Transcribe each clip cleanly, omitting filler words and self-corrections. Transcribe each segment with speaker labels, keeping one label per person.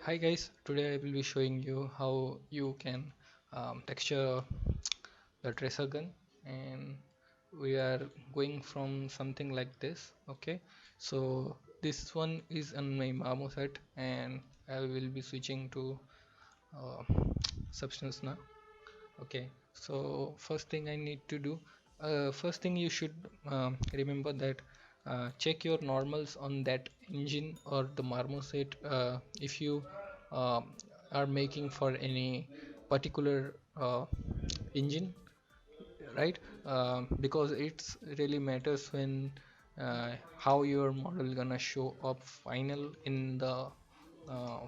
Speaker 1: Hi guys, today I will be showing you how you can texture the tracer gun, and we are going from something like this. Okay, so this one is on my marmoset and I will be switching to uh, substance now. Okay, so first thing I need to do, first thing you should remember that check your normals on that engine or the marmoset if you um, are making for any particular engine, right? Because it's really matters when how your model gonna show up final in the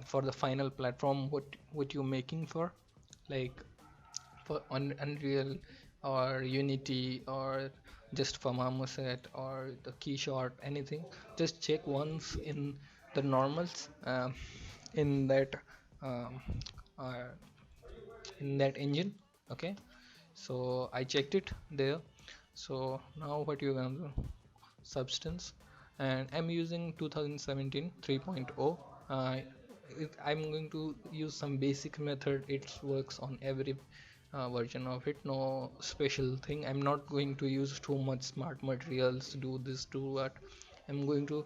Speaker 1: for the final platform what you're making for, like for Unreal or Unity or just for marmoset or the keyshot, anything. Just check once in the normals in that um, uh, in that engine. Okay, so I checked it there. So now what you're gonna do, substance, and I'm using 2017 3.0. uh, I'm going to use some basic method. It works on every version of it, no special thing. I'm not going to use too much smart materials, do this, do that. I'm going to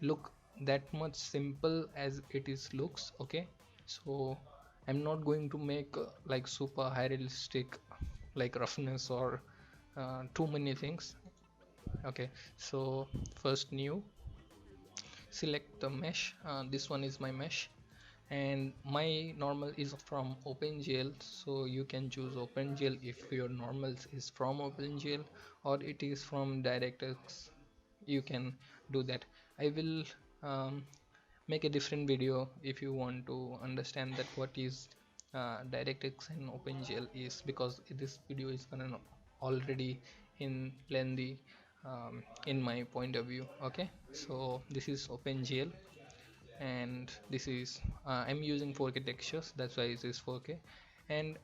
Speaker 1: look that much simple as it is looks. Okay, so I'm not going to make like super high realistic like roughness or too many things. Okay, so first new, select the mesh. This one is my mesh and my normal is from OpenGL, so you can choose OpenGL if your normals is from OpenGL or it is from DirectX. You can do that. I will make a different video if you want to understand that what is DirectX and OpenGL is, because this video is gonna already in lengthy in my point of view. Okay, so this is OpenGL and this is I'm using 4K textures, that's why it is 4K. And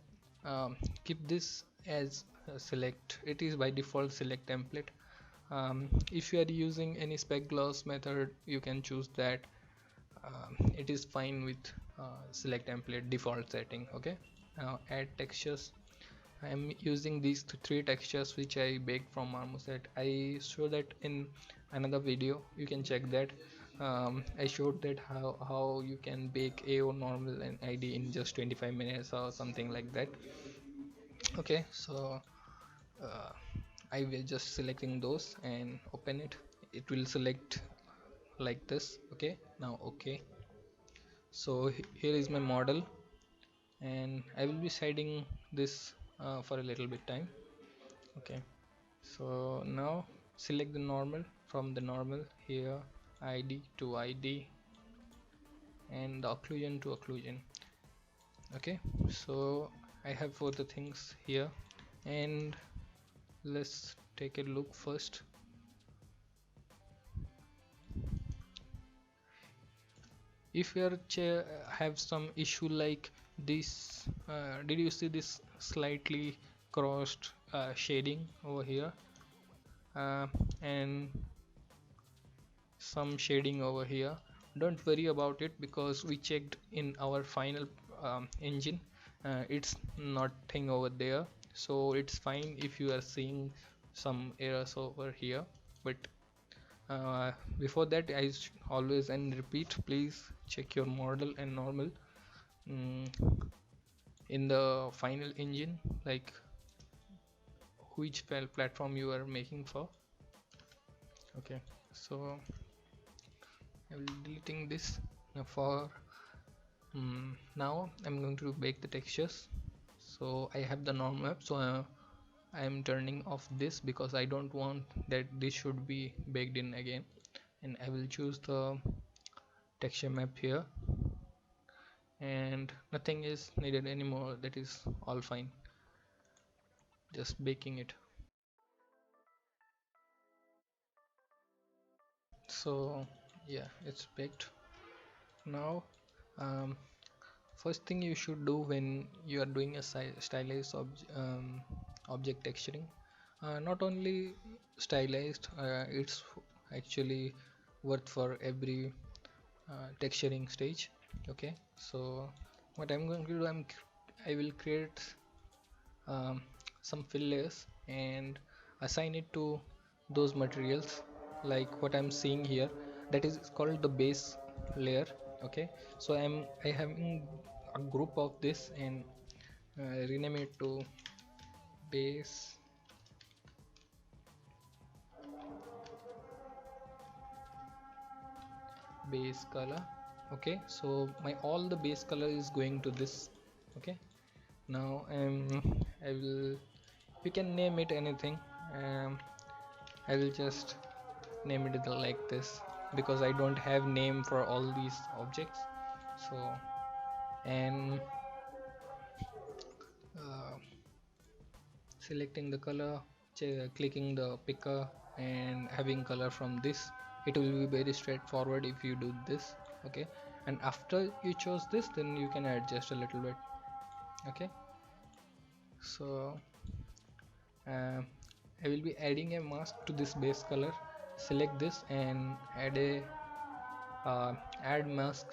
Speaker 1: keep this as select, it is by default select template. If you are using any spec gloss method you can choose that. It is fine with select template default setting. Okay, now add textures. I am using these three textures which I baked from marmoset. I show that in another video, you can check that. I showed that how you can bake AO normal and ID in just 25 minutes or something like that. Okay, so uh, I will just selecting those and open it. It will select like this. Okay, now okay, so here is my model and I will be shading this for a little bit time. Okay, so now select the normal, from the normal here ID to ID and the occlusion to occlusion. Okay, so I have both the things here and let's take a look first. If you have some issue like this, did you see this slightly crossed shading over here uh, and some shading over here? Don't worry about it because we checked in our final engine. It's nothing over there, so it's fine if you are seeing some errors over here. But before that, always and repeat, please check your model and normal mm, in the final engine, like which platform you are making for. Okay, so I will deleting this for now. I'm going to bake the textures. So I have the norm map, so I am turning off this because I don't want that this should be baked in again. And I will choose the texture map here and nothing is needed anymore. That is all fine, just baking it. So yeah, it's baked now. um, First thing you should do when you are doing a stylized object texturing, not only stylized, it's actually worth for every texturing stage. Okay, so what I'm going to do, I will create um, some fill layers and assign it to those materials like what I'm seeing here, that is called the base layer. Okay, so I having a group of this and rename it to base base color. Okay, so my all the base color is going to this. Okay, now I will, you can name it anything. I will just name it like this because I don't have name for all these objects. So and uh, selecting the color, clicking the picker and having color from this, it will be very straightforward if you do this. Okay, and after you chose this, then you can adjust a little bit. Okay, so uh, I will be adding a mask to this base color. Select this and add a add mask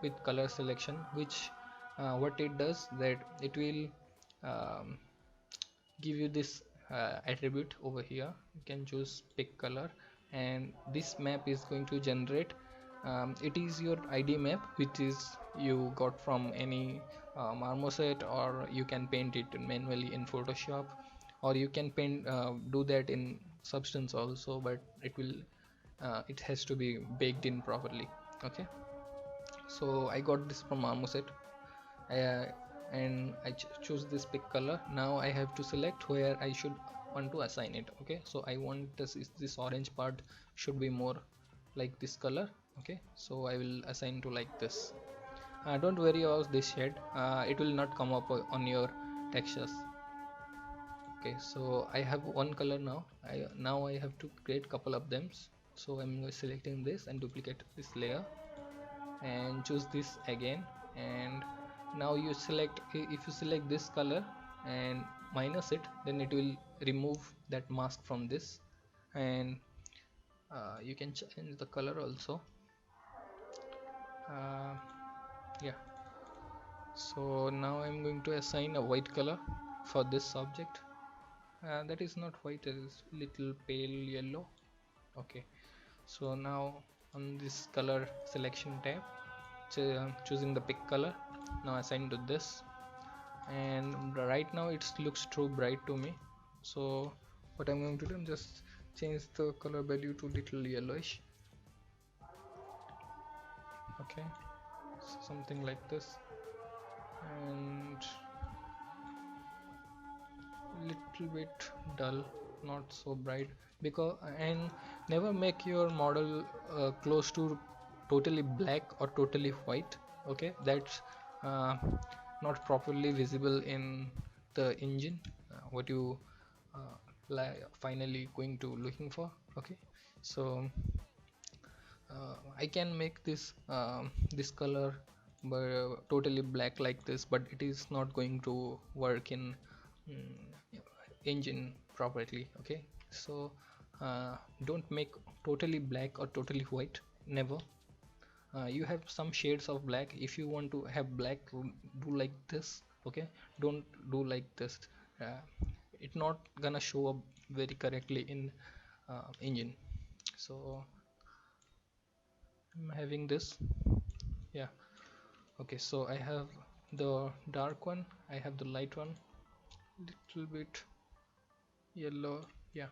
Speaker 1: with color selection, which what it does that it will um, give you this attribute over here. You can choose pick color and this map is going to generate, it is your ID map which is you got from any marmoset, or you can paint it manually in Photoshop, or you can paint do that in Substance also, but it has to be baked in properly. Okay, so I got this from marmoset. uh, and I choose this pick color. Now I have to select where I should want to assign it. Okay, so I want this orange part should be more like this color. Okay, so I will assign to like this. Don't worry about this shade, it will not come up on your textures. Okay, so I have one color now. I have to create couple of them. So I'm selecting this and duplicate this layer and choose this again. And now you select, if you select this color and minus it, then it will remove that mask from this. And you can change the color also. uh, yeah, so now I'm going to assign a white color for this object. That is not white, it is little pale yellow. Okay, so now on this color selection tab, choosing the pick color, now assign to this. And right now it looks too bright to me, so what I'm going to do, just change the color value to little yellowish. Okay, so something like this, and little bit dull, not so bright. Because and never make your model close to totally black or totally white. Okay, that's uh, not properly visible in the engine, what you finally going to looking for. Okay, so I can make this color totally black like this, but it is not going to work in mm, engine properly. Okay, so don't make totally black or totally white, never. You have some shades of black. If you want to have black, do like this. Okay, don't do like this. uh, it not gonna show up very correctly in engine. So I'm having this. Yeah, okay, so I have the dark one, I have the light one, little bit yellow. Yeah,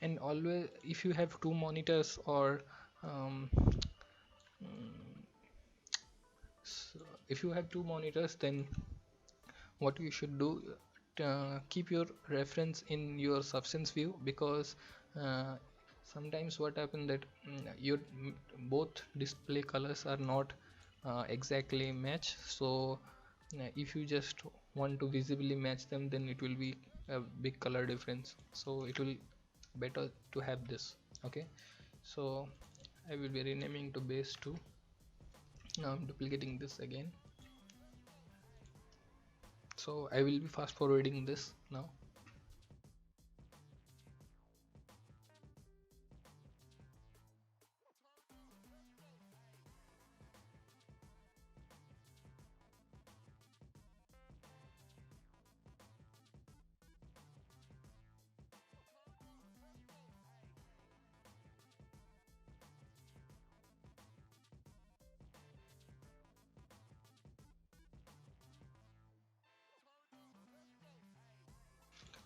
Speaker 1: and always if you have two monitors or um, so if you have two monitors, then what you should do, keep your reference in your substance view, because uh, sometimes what happen that your both display colors are not exactly match. So if you just want to visibly match them, then it will be a big color difference, so it will better to have this. Okay, so I will be renaming to base 2. Now I'm duplicating this again, so I will be fast forwarding this now.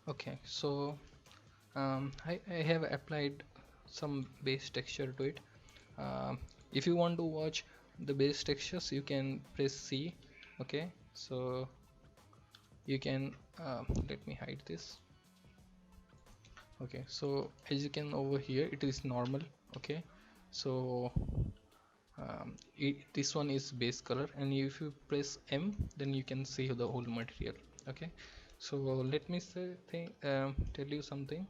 Speaker 1: Okay, so I have applied some base texture to it. If you want to watch the base textures, you can press C. Okay, so you can let me hide this. Okay, so as you can over here, it is normal. Okay, so this one is base color, and if you press M, then you can see the whole material. Okay, so let me tell you something.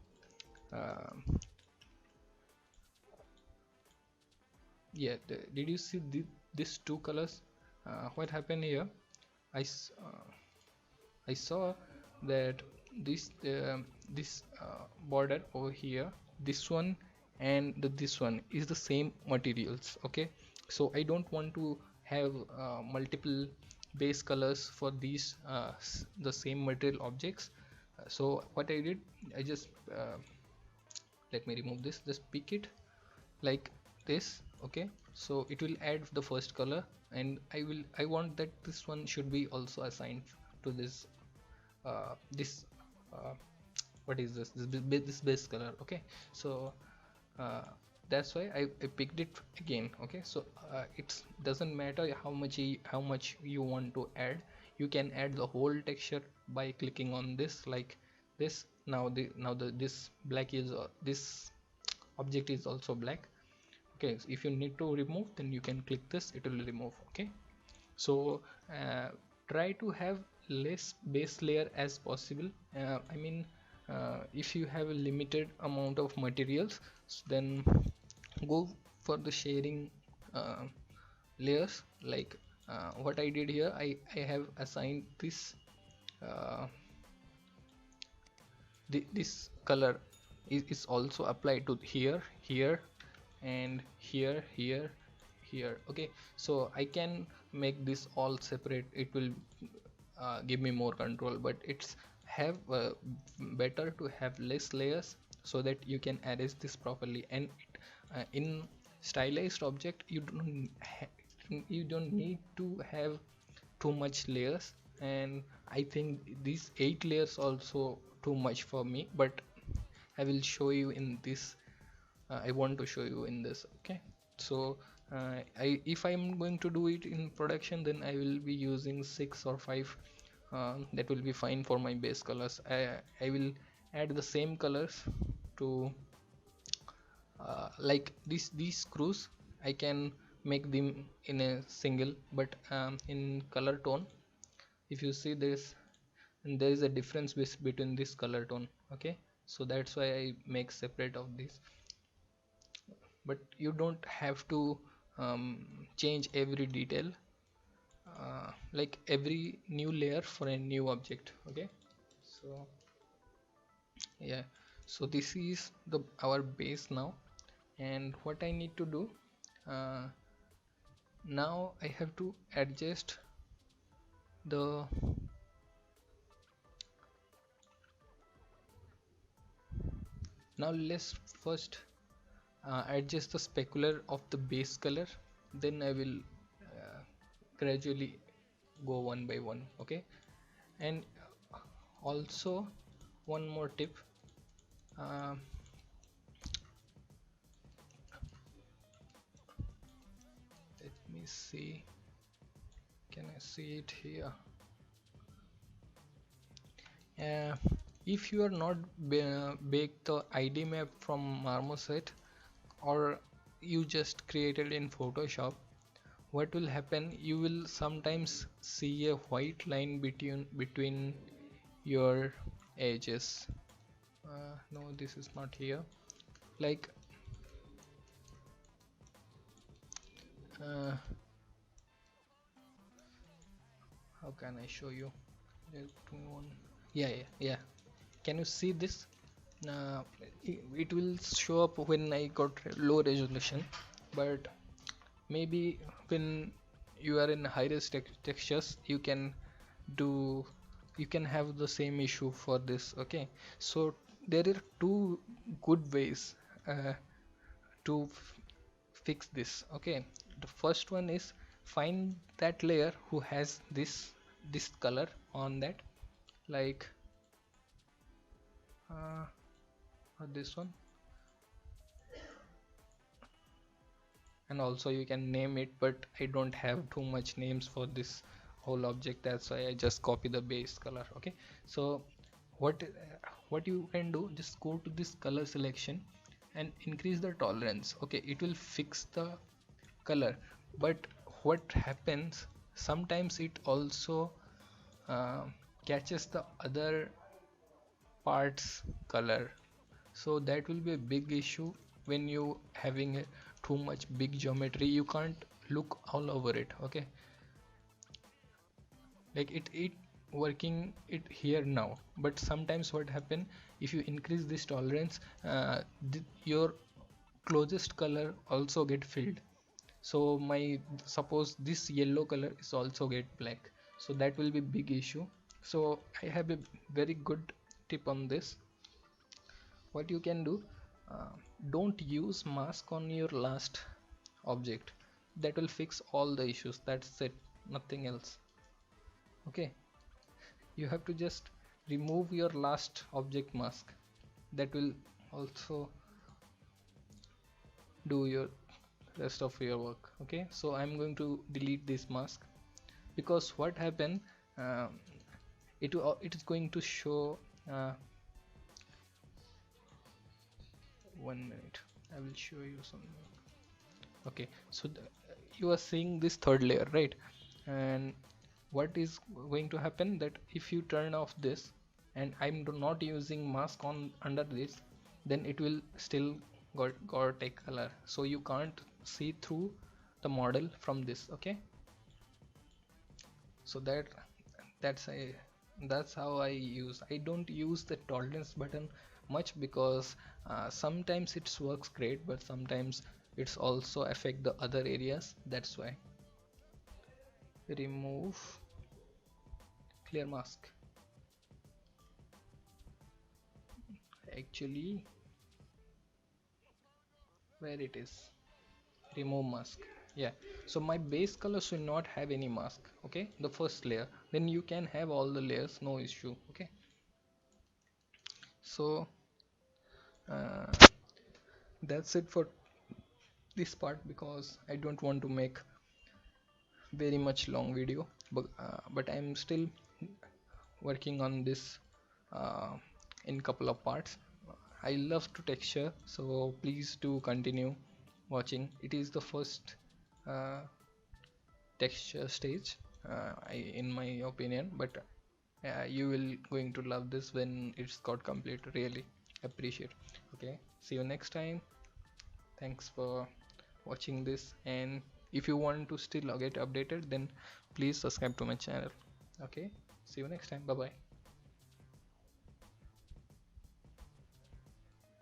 Speaker 1: Um yeah, did you see these two colors? What happened here? I s- uh, I saw that this border over here, this one and this one is the same materials. Okay, so I don't want to have multiple base colors for these the same material objects. So what I did, I just let me remove this. Just pick it like this. Okay, so it will add the first color, and I want that this one should be also assigned to this uh, what is this base color. Okay, so uh, that's why I picked it again. Okay, so it doesn't matter how much you want to add. You can add the whole texture by clicking on this like this. Now the this black is this object is also black. Okay, so if you need to remove, then you can click this, it will remove. Okay, so try to have less base layer as possible. I mean, if you have a limited amount of materials, then go for the sharing uh, layers. Like what I did here, I have assigned this uh, this color is also applied to here and here. Okay, so I can make this all separate. It will give me more control, but it's have better to have less layers so that you can arrange this properly. And in stylized object, you don't need to have too much layers. And I think these 8 layers also too much for me, but I will show you in this. I want to show you in this. Okay, so if I'm going to do it in production, then I will be using 6 or 5. That will be fine for my base colors. I will add the same colors to like these screws. I can make them in a single, but in color tone, if you see this, and there is a difference between this color tone. Okay, so that's why I make separate of this. But you don't have to change every detail, like every new layer for a new object. Okay, so yeah, so this is the our base now. And what I need to do, uh, now I have to adjust the now let's first adjust the specular of the base color, then I will gradually go one by one. Okay, and also one more tip, uh, let me see, can I see it here? uh, if you are not bake the ID map from marmoset, or you just created in Photoshop, what will happen, you will sometimes see a white line between your edges. No, this is not here. Like uh, how can I show you? Let me one. Yeah, yeah, yeah. Can you see this? uh, it will show up when I got low resolution, but maybe when you are in high res textures, do you can have the same issue for this. Okay, so there are two good ways to fix this. Okay, the first one is find that layer who has this color on that. Like or this one, and also you can name it, but I don't have too much names for this whole object, that's why I just copy the base color. Okay, so what you can do, just go to this color selection and increase the tolerance. Okay, it will fix the color, but what happens, sometimes it also uh, catches the other parts color, so that will be a big issue when you having a too much big geometry, you can't look all over it. Okay, like it working it here now, but sometimes what happen, if you increase this tolerance, your closest color also get filled. So my, suppose this yellow color is also get black, so that will be big issue. So I have a very good tip on this. What you can do, uh, don't use mask on your last object, that will fix all the issues, that's it, nothing else. Okay, you have to just remove your last object mask, that will also do your rest of your work. Okay, so I'm going to delete this mask, because what happened, uh, it is going to show, uh, 1 minute, I will show you something. Okay, so you are seeing this third layer, right? And what is going to happen, that if you turn off this and I'm not using mask on under this, then it will still got a color, so you can't see through the model from this. Okay, so that's how I don't use the tolerance button much, because sometimes it works great, but sometimes it's also affect the other areas, that's why. Remove clear mask, actually, where it is, remove mask. Yeah, so my base color should not have any mask. Okay, the first layer, then you can have all the layers, no issue. Okay, so uh, that's it for this part, because I don't want to make very much long video, but I'm still working on this uh, in couple of parts. I love to texture, so please do continue watching. It is the first uh, texture stage, in my opinion, but you will going to love this when it's got complete. Really appreciate. Okay, see you next time. Thanks for watching this, and if you want to still get updated, then please subscribe to my channel. Okay, see you next time. Bye bye.